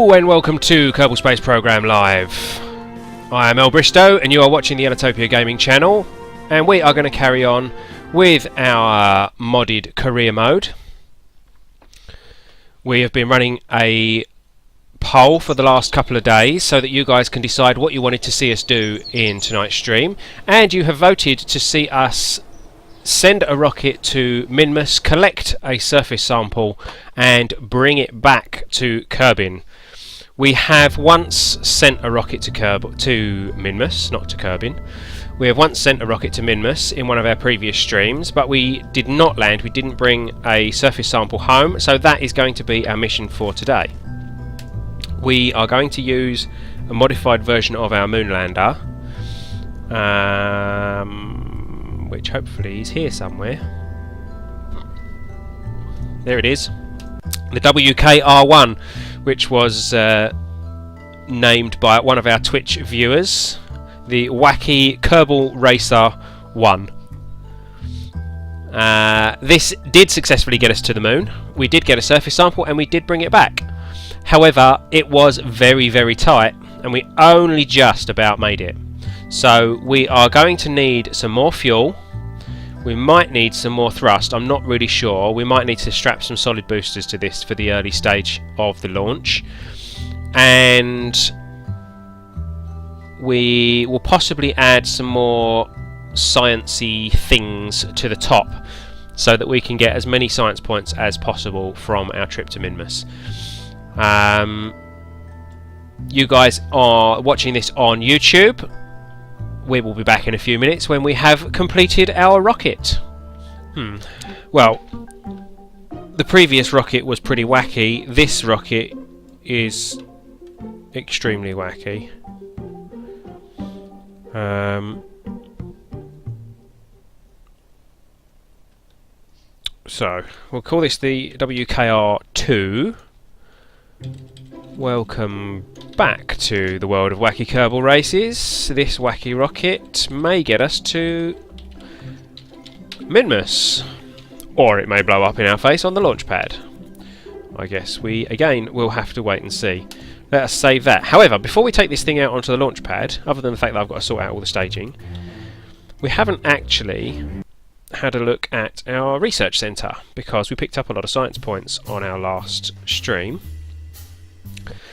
Hello and welcome to Kerbal Space Program Live. I am El Bristow and you are watching the Ellitopia gaming channel, and we are going to carry on with our modded career mode. We have been running a poll for the last couple of days so that you guys can decide what you wanted to see us do in tonight's stream, and you have voted to see us send a rocket to Minmus, collect a surface sample and bring it back to Kerbin. We have once sent a rocket to Minmus, not to Kerbin. We have once sent a rocket to Minmus in one of our previous streams, but we did not land. We didn't bring a surface sample home, so that is going to be our mission for today. We are going to use a modified version of our Moonlander, which hopefully is here somewhere. There it is. The WKR1, which was named by one of our Twitch viewers, the Wacky Kerbal Racer 1. This did successfully get us to the moon. We did get a surface sample and we did bring it back. However, it was very, very tight and we only just about made it. So we are going to need some more fuel. We might need some more thrust, I'm not really sure. We might need to strap some solid boosters to this for the early stage of the launch. And we will possibly add some more sciencey things to the top so that we can get as many science points as possible from our trip to Minmus. You guys are watching this on YouTube. We will be back in a few minutes when we have completed our rocket. Well, the previous rocket was pretty wacky. This rocket is extremely wacky. So, we'll call this the WKR2. Welcome back to the world of wacky Kerbal races. This wacky rocket may get us to Minmus, or it may blow up in our face on the launchpad. I guess we again will have to wait and see. Let us save that. However, before we take this thing out onto the launchpad, other than the fact that I've got to sort out all the staging, we haven't actually had a look at our research centre, because we picked up a lot of science points on our last stream.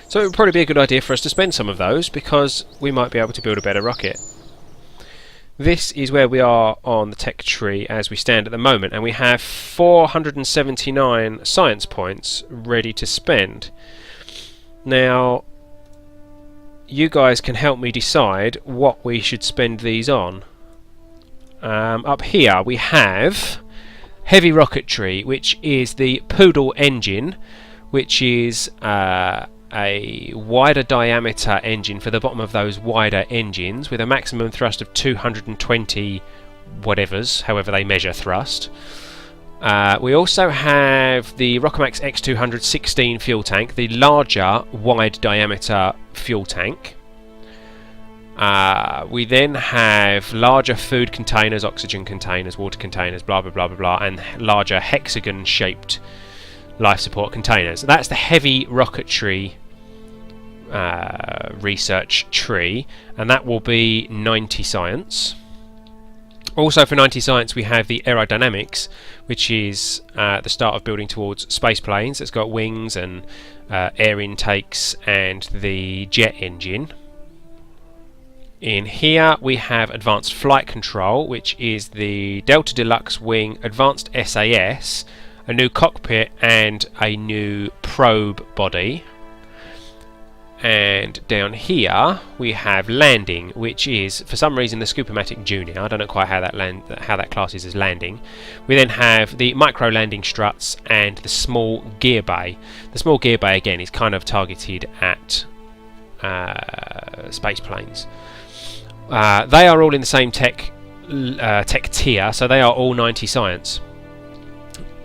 So it would probably be a good idea for us to spend some of those, because we might be able to build a better rocket. This is where we are on the tech tree as we stand at the moment, and we have 479 science points ready to spend. Now, you guys can help me decide what we should spend these on. Up here we have heavy rocketry, which is the Poodle engine, which is a wider diameter engine for the bottom of those wider engines with a maximum thrust of 220 whatevers, however they measure thrust. We also have the Rockomax X200 16 fuel tank, the larger wide diameter fuel tank. We then have larger food containers, oxygen containers, water containers, blah blah blah blah blah, and larger hexagon shaped life support containers. That's the heavy rocketry research tree, and that will be 90 science. Also for 90 science we have the aerodynamics, which is the start of building towards space planes. It's got wings and air intakes and the jet engine. In here we have advanced flight control, which is the Delta Deluxe Wing Advanced SAS, a new cockpit and a new probe body. And down here we have landing, which is for some reason the Scoop-o-Matic Junior. I don't know quite how that classes as landing. We then have the micro landing struts and the small gear bay. The small gear bay again is kind of targeted at space planes. They are all in the same tech tier, so they are all 90 science.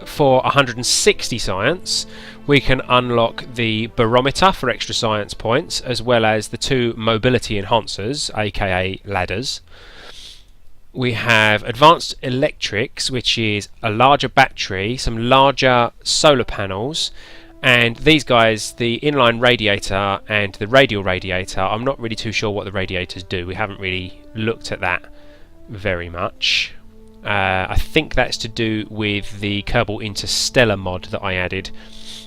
For 160 science we can unlock the barometer for extra science points, as well as the 2 mobility enhancers, aka ladders. We have advanced electrics, which is a larger battery, some larger solar panels, And these guys, the inline radiator and the radial radiator, I'm not really too sure what the radiators do. We haven't really looked at that very much. I think that's to do with the Kerbal Interstellar mod that I added,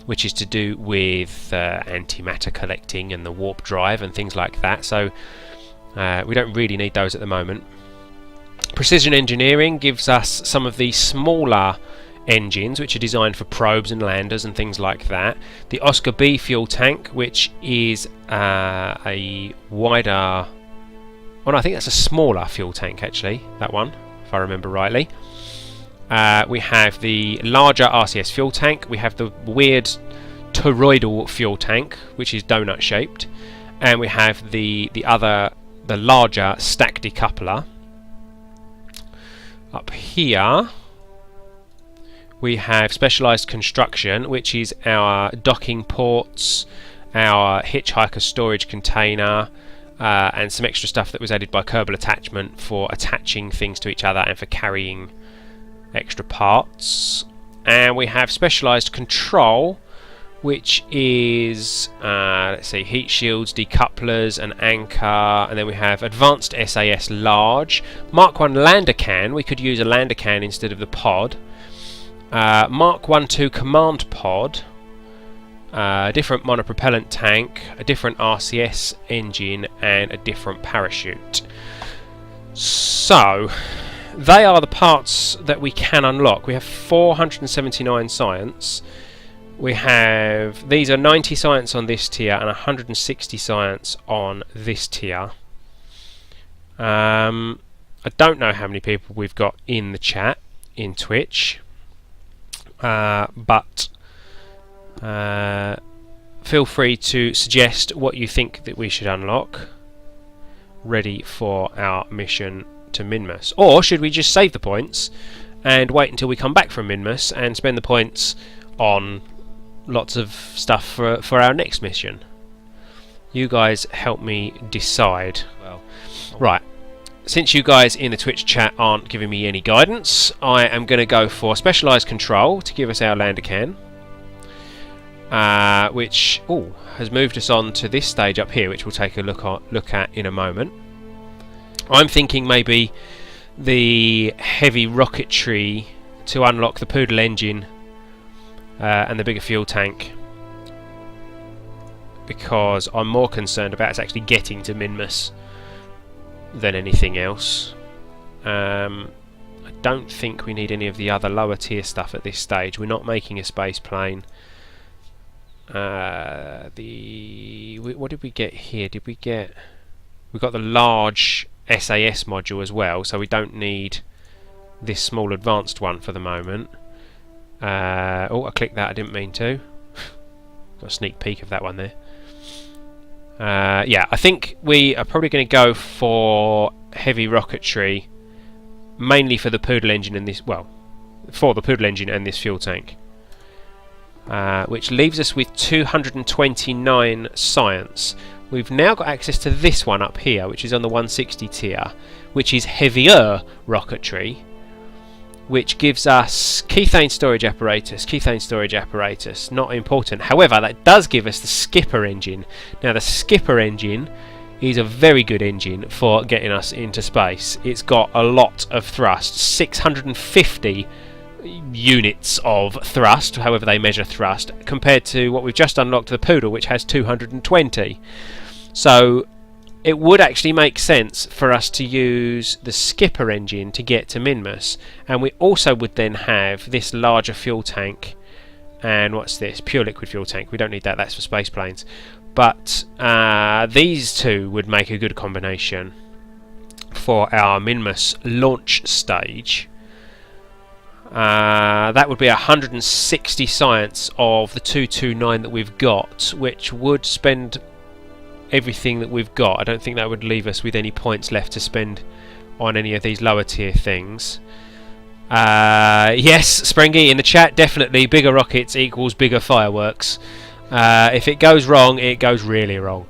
which is to do with antimatter collecting and the warp drive and things like that. So we don't really need those at the moment. Precision engineering gives us some of the smaller engines which are designed for probes and landers and things like that. The Oscar B fuel tank, which is a wider... Oh no, I think that's a smaller fuel tank actually, that one, if I remember rightly. We have the larger RCS fuel tank. We have the weird toroidal fuel tank, which is donut shaped, and we have the larger stack decoupler. Up here we have specialised construction, which is our docking ports, our hitchhiker storage container, and some extra stuff that was added by Kerbal Attachment for attaching things to each other and for carrying extra parts. And we have specialised control, which is let's see, heat shields, decouplers, an anchor, and then we have advanced SAS large, Mark 1 lander can. We could use a lander can instead of the pod. Mark 1-2 command pod, a different monopropellant tank, a different RCS engine, and a different parachute. So they are the parts that we can unlock. We have 479 science. We have, these are 90 science on this tier and 160 science on this tier. I don't know how many people we've got in the chat in Twitch, but feel free to suggest what you think that we should unlock ready for our mission to Minmus. Or should we just save the points and wait until we come back from Minmus and spend the points on lots of stuff for our next mission? You guys help me decide. Well, right, since you guys in the Twitch chat aren't giving me any guidance, I am going to go for specialised control to give us our lander can, which has moved us on to this stage up here, which we'll take a look at in a moment. I'm thinking maybe the heavy rocketry to unlock the Poodle engine and the bigger fuel tank, because I'm more concerned about us actually getting to Minmus than anything else. I don't think we need any of the other lower tier stuff at this stage. We're not making a space plane. What did we get here? We got the large SAS module as well, so we don't need this small advanced one for the moment. I clicked that, I didn't mean to. Got a sneak peek of that one there. Yeah, I think we are probably going to go for heavy rocketry, mainly for the Poodle engine and this, well, for the Poodle engine and this fuel tank, which leaves us with 229 science. We've now got access to this one up here, which is on the 160 tier, which is heavier rocketry, which gives us Kethane storage apparatus, not important. However, that does give us the Skipper engine. Now the Skipper engine is a very good engine for getting us into space. It's got a lot of thrust, 650 units of thrust, however they measure thrust, compared to what we've just unlocked, the Poodle, which has 220. So it would actually make sense for us to use the Skipper engine to get to Minmus, and we also would then have this larger fuel tank. And what's this? Pure liquid fuel tank. We don't need that, that's for space planes. But these two would make a good combination for our Minmus launch stage. That would be 160 science of the 229 that we've got, which would spend everything that we've got. I don't think that would leave us with any points left to spend on any of these lower tier things. Yes, Sprengy in the chat, definitely bigger rockets equals bigger fireworks. If it goes wrong, it goes really wrong.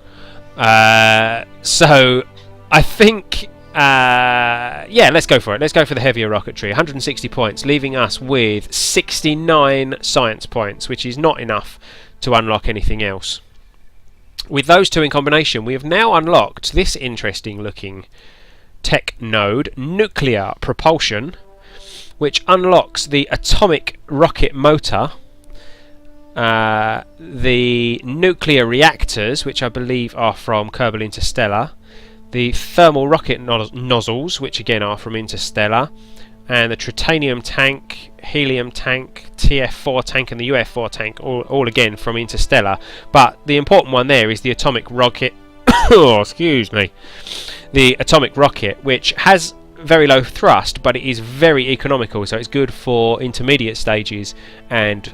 So I think yeah, let's go for it. Let's go for the heavier rocketry. 160 points, leaving us with 69 science points, which is not enough to unlock anything else. With those two in combination, we have now unlocked this interesting looking tech node, nuclear propulsion, which unlocks the atomic rocket motor, the nuclear reactors, which I believe are from Kerbal Interstellar, the thermal rocket nozzles, which again are from Interstellar, and the tritanium tank, helium tank, TF4 tank and the UF4 tank, all again from Interstellar. But the important one there is the atomic rocket. Oh, excuse me. The atomic rocket, which has very low thrust, but it is very economical, so it's good for intermediate stages and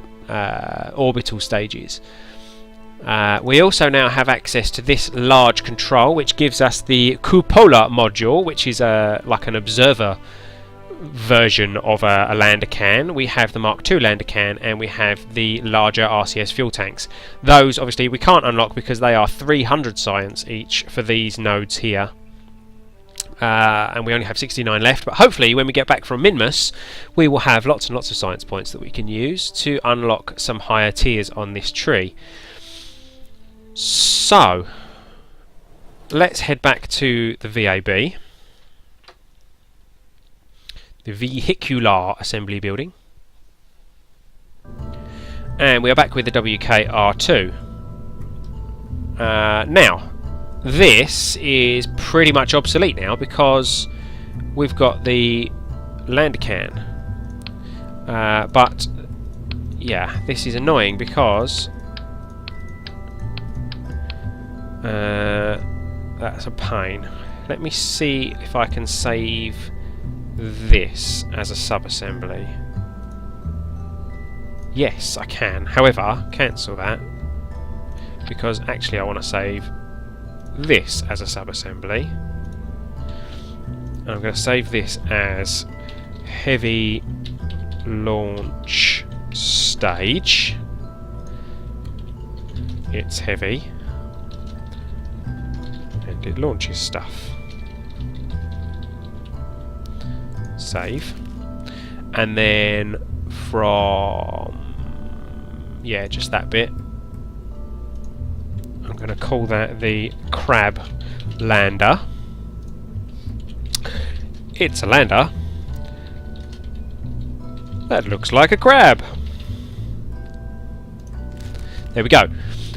orbital stages. We also now have access to this large control, which gives us the cupola module, which is like an observer version of a lander can. We have the Mark II lander can, and we have the larger RCS fuel tanks. Those obviously we can't unlock because they are 300 science each for these nodes here, and we only have 69 left. But hopefully when we get back from Minmus, we will have lots and lots of science points that we can use to unlock some higher tiers on this tree. So let's head back to the VAB, the Vehicular Assembly Building, and we are back with the WKR2. Now, this is pretty much obsolete now because we've got the lander can. But yeah, this is annoying because that's a pain. Let me see if I can save this as a sub-assembly. Yes, I can. However, cancel that because actually I want to save this as a sub-assembly. I'm going to save this as heavy launch stage. It's heavy and it launches stuff. Save. And then from, yeah, just that bit, I'm going to call that the crab lander. It's a lander that looks like a crab. There we go.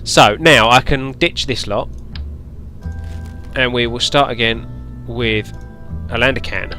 So now I can ditch this lot and we will start again with a lander can.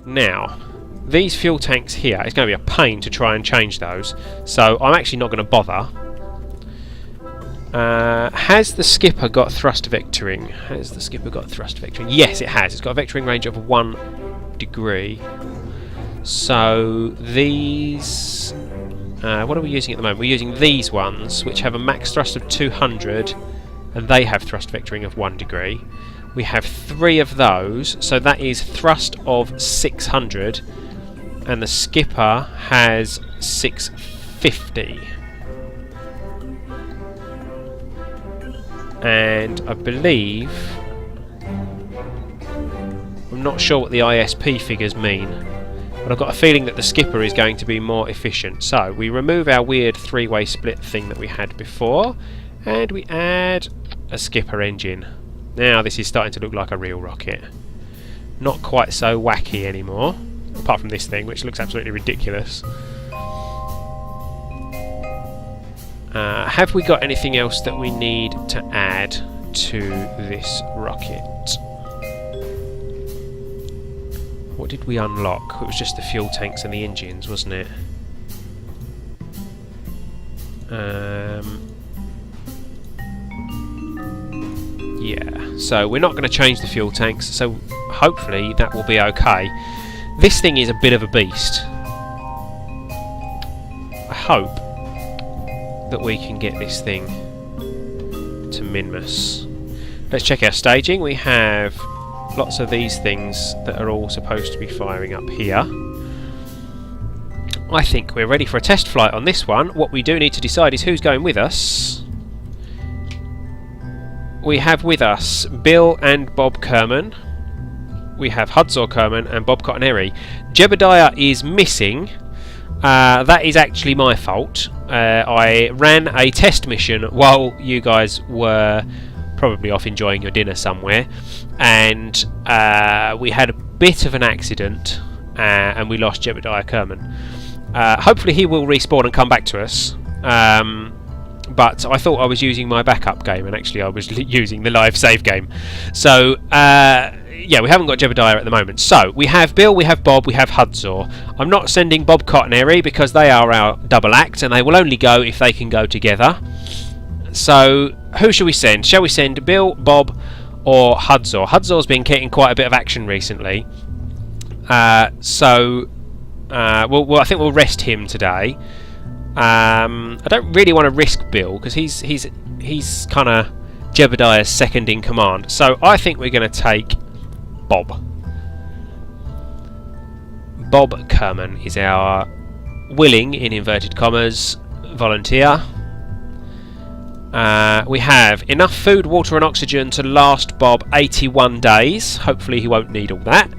Now, these fuel tanks here, it's going to be a pain to try and change those, so I'm actually not going to bother. Has the skipper got thrust vectoring? Has the skipper got thrust vectoring? Yes, it has. It's got a vectoring range of 1 degree. So these... what are we using at the moment? We're using these ones, which have a max thrust of 200, and they have thrust vectoring of 1 degree. We have 3 of those, so that is thrust of 600, and the skipper has 650. And I believe... I'm not sure what the ISP figures mean, but I've got a feeling that the skipper is going to be more efficient. So we remove our weird 3-way split thing that we had before, and we add a skipper engine. Now this is starting to look like a real rocket. Not quite so wacky anymore, apart from this thing, which looks absolutely ridiculous. Have we got anything else that we need to add to this rocket? What did we unlock? It was just the fuel tanks and the engines, wasn't it? Yeah, so we're not going to change the fuel tanks, so hopefully that will be okay. This thing is a bit of a beast. I hope that we can get this thing to Minmus. Let's check our staging. We have lots of these things that are all supposed to be firing up here. I think we're ready for a test flight on this one. What we do need to decide is who's going with us. We have with us Bill and Bob Kerman. We have Hudzor Kerman and Bob Cottoneri. Jebediah is missing. That is actually my fault. I ran a test mission while you guys were probably off enjoying your dinner somewhere, and we had a bit of an accident, and we lost Jebediah Kerman. Hopefully he will respawn and come back to us, but I thought I was using my backup game, and actually I was using the live save game. So yeah, we haven't got Jebediah at the moment. So we have Bill, we have Bob, we have Hudzor. I'm not sending Bob Cottoneri because they are our double act, and they will only go if they can go together. So who shall we send? Shall we send Bill, Bob, or Hudzor? Hudzor's been getting quite a bit of action recently, so I think we'll rest him today. I don't really want to risk Bill because he's kind of Jebediah's second in command. So I think we're going to take Bob. Bob Kerman is our willing, in inverted commas, volunteer. We have enough food, water and oxygen to last Bob 81 days. Hopefully he won't need all that.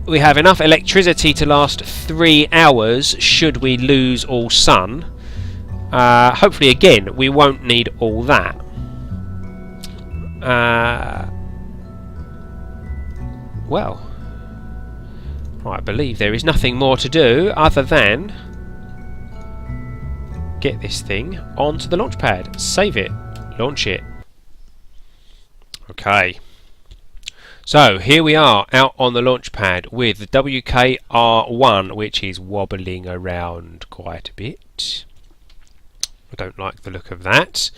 We have enough electricity to last 3 hours should we lose all sun. Hopefully again we won't need all that. Well, I believe there is nothing more to do other than get this thing onto the launch pad, save it, launch it. Okay, so here we are out on the launch pad with the WKR1, which is wobbling around quite a bit. I don't like the look of that.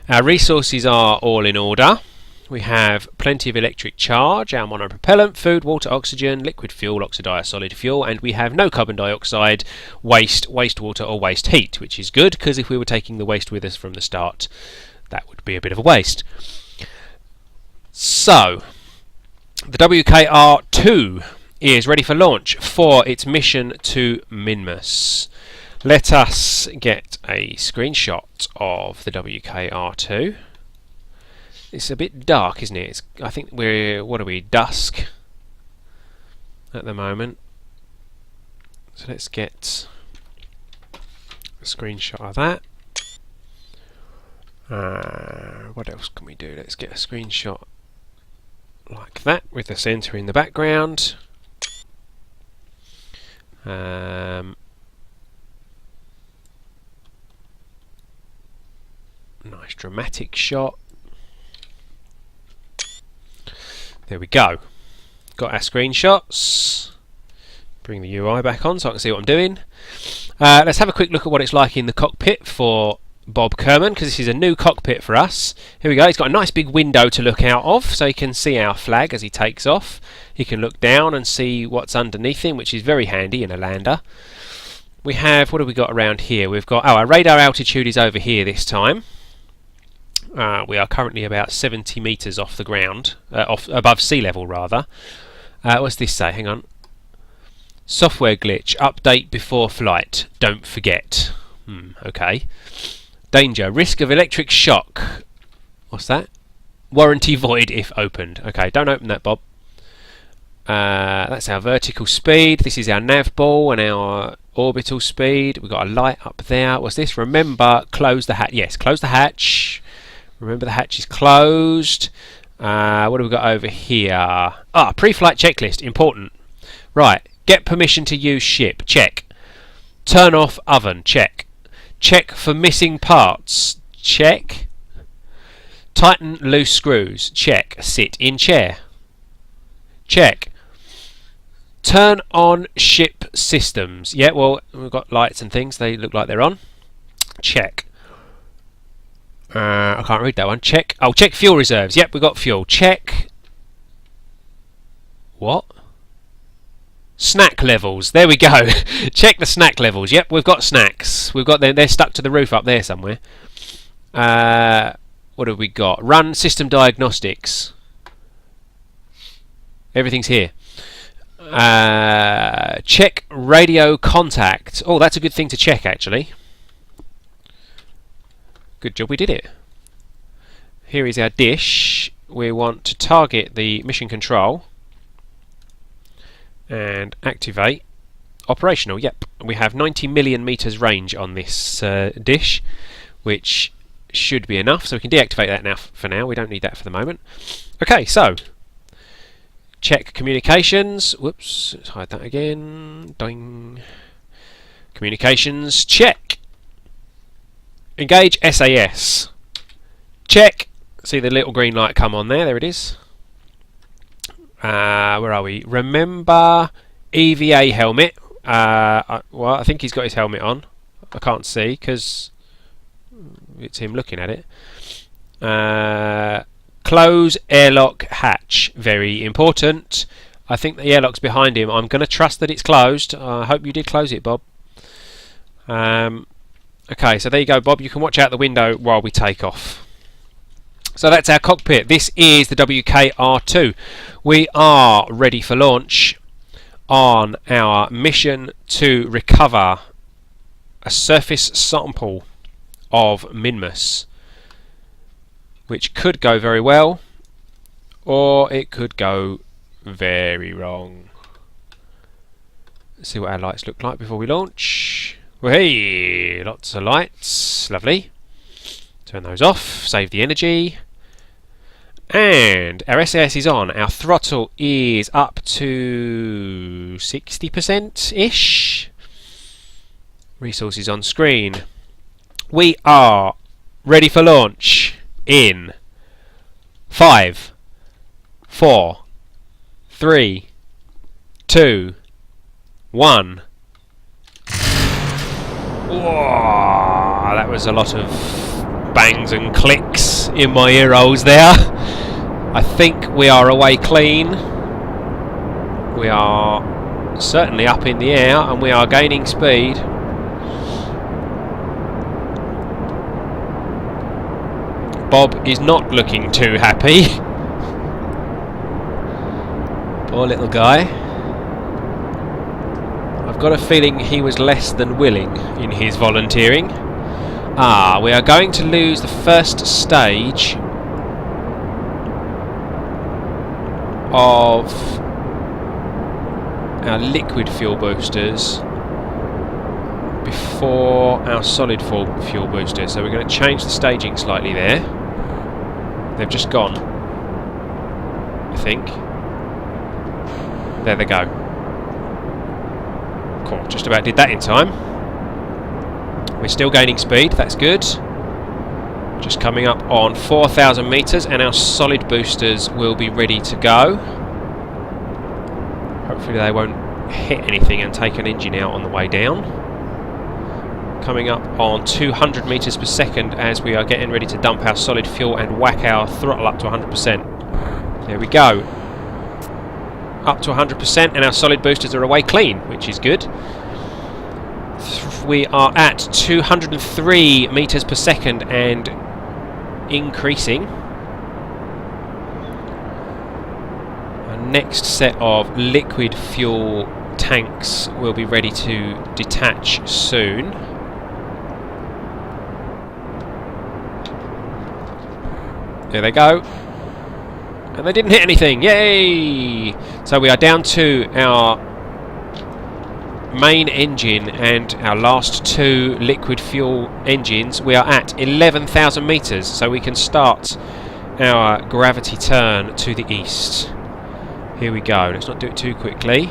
Our resources are all in order. We have plenty of electric charge, our monopropellant, food, water, oxygen, liquid fuel, oxidized solid fuel, and we have no carbon dioxide, wastewater or waste heat, which is good because if we were taking the waste with us from the start, that would be a bit of a waste. So, the WKR2 is ready for launch for its mission to Minmus. Let us get a screenshot of the WKR2. It's a bit dark, isn't it? I think we're, what are we, dusk at the moment. So let's get a screenshot of that. What else can we do? Let's get a screenshot like that with the centre in the background. Nice dramatic shot. There we go. Got our screenshots. Bring the UI back on so I can see what I'm doing. Let's have a quick look at what it's like in the cockpit for Bob Kerbin, because this is a new cockpit for us. Here we go. He's got a nice big window to look out of, so he can see our flag as he takes off. He can look down and see what's underneath him, which is very handy in a lander. We have, what have we got around here? We've got, our radar altitude is over here this time. We are currently about 70 metres off the ground, above sea level rather. What's this say? Hang on. Software glitch. Update before flight. Don't forget. Okay. Danger. Risk of electric shock. What's that? Warranty void if opened. Okay, don't open that, Bob. That's our vertical speed. This is our nav ball and our orbital speed. We've got a light up there. What's this? Remember, close the hatch. Yes, close the hatch. Remember the hatch is closed. What do we got over here? Pre-flight checklist. Important. Right. Get permission to use ship. Check. Turn off oven. Check. Check for missing parts. Check. Tighten loose screws. Check. Sit in chair. Check. Turn on ship systems. Yeah, well, we've got lights and things. They look like they're on. Check. I can't read that one. Check. Oh, check fuel reserves. Yep, we've got fuel. Check. What? Snack levels. There we go. Check the snack levels. Yep, we've got snacks. We've got them. They're stuck to the roof up there somewhere. What have we got? Run system diagnostics. Everything's here. Check radio contact. Oh, that's a good thing to check, actually. Good job we did it. Here is our dish. We want to target the mission control and activate operational. Yep, we have 90 million meters range on this dish, which should be enough, so we can deactivate that now. For now, we don't need that for the moment. Okay, so check communications. Whoops, let's hide that again. Ding. Communications, check. Engage SAS. Check. See the little green light come on there. There it is. Where are we? Remember EVA helmet. Well, I think he's got his helmet on. I can't see because it's him looking at it. Close airlock hatch. Very important. I think the airlock's behind him. I'm going to trust that it's closed. I hope you did close it, Bob. Okay, so there you go, Bob. You can watch out the window while we take off. So that's our cockpit. This is the WKR2. We are ready for launch on our mission to recover a surface sample of Minmus, which could go very well, or it could go very wrong. Let's see what our lights look like before we launch. Well, hey, lots of lights, lovely. Turn those off, save the energy. And our SAS is on. Our throttle is up to 60%-ish. Resources on screen. We are ready for launch in 5, 4, 3, 2, 1. Whoa, that was a lot of bangs and clicks in my ear holes there. I think we are away clean. We are certainly up in the air and we are gaining speed. Bob is not looking too happy. Poor little guy. I've got a feeling he was less than willing in his volunteering. We are going to lose the first stage of our liquid fuel boosters before our solid fuel boosters. So we're going to change the staging slightly there. They've just gone, I think. There they go. Cool, just about did that in time. We're still gaining speed, that's good. Just coming up on 4,000 metres and our solid boosters will be ready to go. Hopefully they won't hit anything and take an engine out on the way down. Coming up on 200 meters per second as we are getting ready to dump our solid fuel and whack our throttle up to 100%. There we go. Up to 100%, and our solid boosters are away clean, which is good. We are at 203 meters per second and increasing. Our next set of liquid fuel tanks will be ready to detach soon. There they go. And they didn't hit anything. Yay! So we are down to our main engine and our last two liquid fuel engines. We are at 11,000 meters, so we can start our gravity turn to the east. Here we go. Let's not do it too quickly.